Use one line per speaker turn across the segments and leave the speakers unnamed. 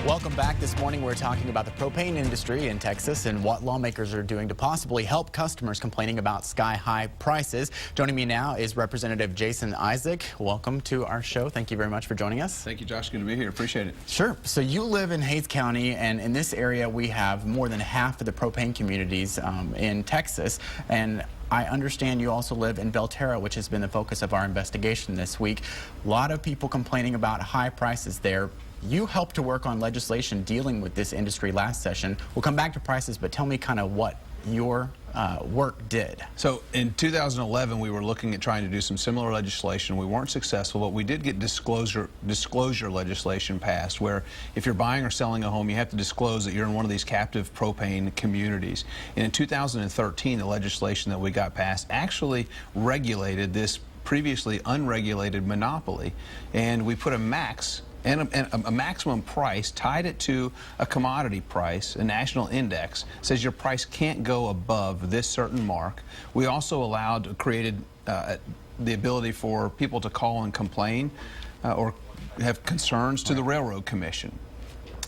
Welcome back. This morning we're talking about the propane industry in Texas and what lawmakers are doing to possibly help customers complaining about sky-high prices. Joining me now is Representative Jason Isaac. Welcome to our show. Thank you very much for joining us.
Thank you, Josh. Good to be here. Appreciate it.
Sure. So you live in Hays County, and in this area we have more than half of the propane communities in Texas. And I understand you also live in Belterra, which has been the focus of our investigation this week. A lot of people complaining about high prices there. You helped to work on legislation dealing with this industry last session. We'll come back to prices, but tell me kind of what your work did.
So in 2011, we were looking at trying to do some similar legislation. We weren't successful, but we did get disclosure legislation passed, where if you're buying or selling a home, you have to disclose that you're in one of these captive propane communities. And in 2013, the legislation that we got passed actually regulated this previously unregulated monopoly, and we put a maximum price, tied it to a commodity price, a national index, says your price can't go above this certain mark. We also created the ability for people to call and complain or have concerns to the Railroad Commission,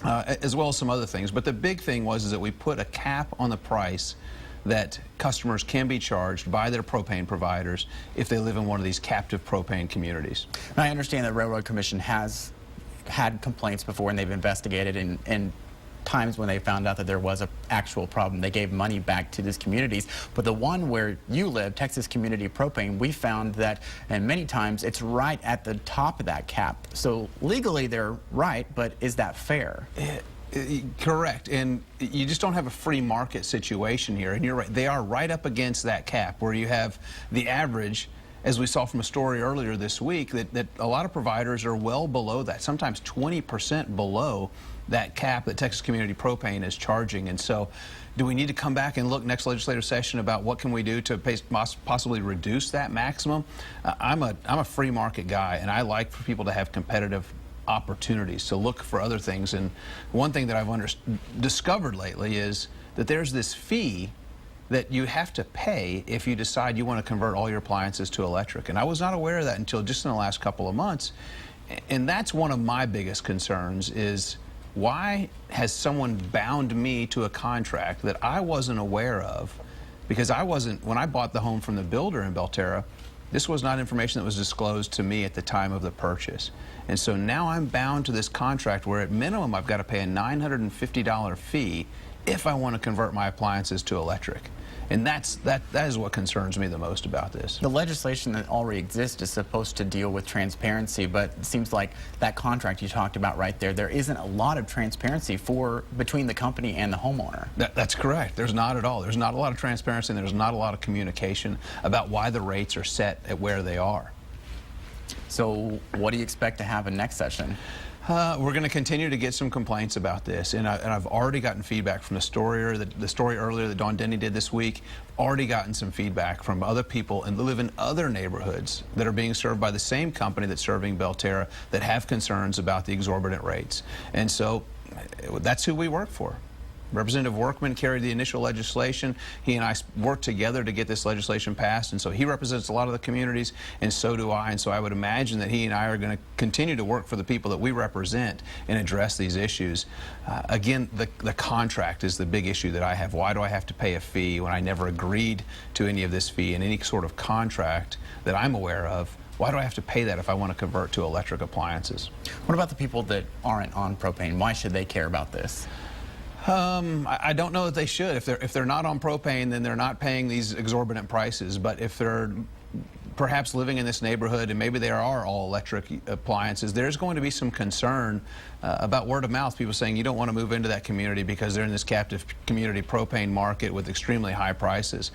as well as some other things. But the big thing was that we put a cap on the price that customers can be charged by their propane providers if they live in one of these captive propane communities.
I understand the Railroad Commission has had complaints before, and they've investigated, and times when they found out that there was an actual problem, they gave money back to these communities. But the one where you live, Texas Community Propane, we found that, and many times, it's right at the top of that cap. So legally they're right, but is that fair?
Correct, and you just don't have a free market situation here, and you're right, they are right up against that cap, where you have the average, as we saw from a story earlier this week, that a lot of providers are well below that, sometimes 20% below that cap that Texas Community Propane is charging. And so do we need to come back and look next legislative session about what can we do to possibly reduce that maximum? I'm a free market guy, and I like for people to have competitive opportunities to look for other things. And one thing that I've discovered lately is that there's this fee that you have to pay if you decide you want to convert all your appliances to electric. And I was not aware of that until just in the last couple of months. And that's one of my biggest concerns, is why has someone bound me to a contract that I wasn't aware of? Because when I bought the home from the builder in Belterra, this was not information that was disclosed to me at the time of the purchase. And so now I'm bound to this contract where at minimum I've got to pay a $950 fee if I want to convert my appliances to electric. And that is what concerns me the most about this.
The legislation that already exists is supposed to deal with transparency, but it seems like that contract you talked about right there isn't a lot of transparency between the company and the homeowner.
That's correct. There's not at all. There's not a lot of transparency, and there's not a lot of communication about why the rates are set at where they are.
So what do you expect to have in next session?
We're going to continue to get some complaints about this, and I've already gotten feedback from the story earlier that Dawn Denny did this week. Already gotten some feedback from other people and live in other neighborhoods that are being served by the same company that's serving Belterra that have concerns about the exorbitant rates. And so that's who we work for. Representative Workman carried the initial legislation. He and I worked together to get this legislation passed, and so he represents a lot of the communities, and so do I. And so I would imagine that he and I are going to continue to work for the people that we represent and address these issues. Again, the contract is the big issue that I have. Why do I have to pay a fee when I never agreed to any of this fee in any sort of contract that I'm aware of? Why do I have to pay that if I want to convert to electric appliances?
What about the people that aren't on propane? Why should they care about this?
I don't know that they should. If they're not on propane, then they're not paying these exorbitant prices. But if they're perhaps living in this neighborhood and maybe there are all electric appliances, there's going to be some concern about word of mouth, people saying you don't want to move into that community because they're in this captive community propane market with extremely high prices.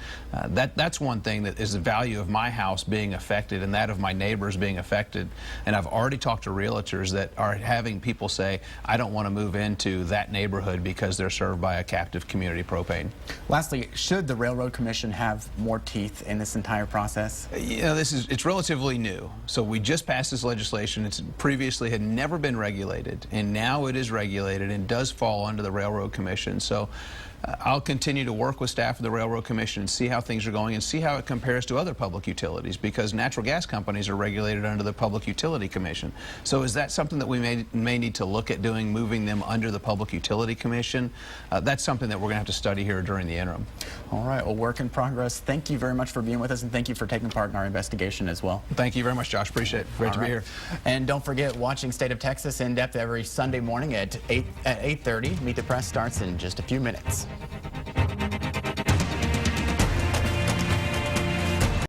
That's one thing that is the value of my house being affected and that of my neighbors being affected. And I've already talked to realtors that are having people say, I don't want to move into that neighborhood because they're served by a captive community propane.
Lastly, should the Railroad Commission have more teeth in this entire process?
You know, it's relatively new. So we just passed this legislation. It's previously had never been regulated, and now it is regulated and does fall under the Railroad Commission. So I'll continue to work with staff of the Railroad Commission and see how things are going and see how it compares to other public utilities, because natural gas companies are regulated under the Public Utility Commission. So is that something that we may need to look at doing, moving them under the Public Utility Commission? That's something that we're going to have to study here during the interim.
All right, well, work in progress. Thank you very much for being with us, and thank you for taking part in our investigation as well.
Thank you very much, Josh. Appreciate it. Great to be here.
And don't forget, watching State of Texas in depth every Sunday morning at 8:30. Meet the Press starts in just a few minutes.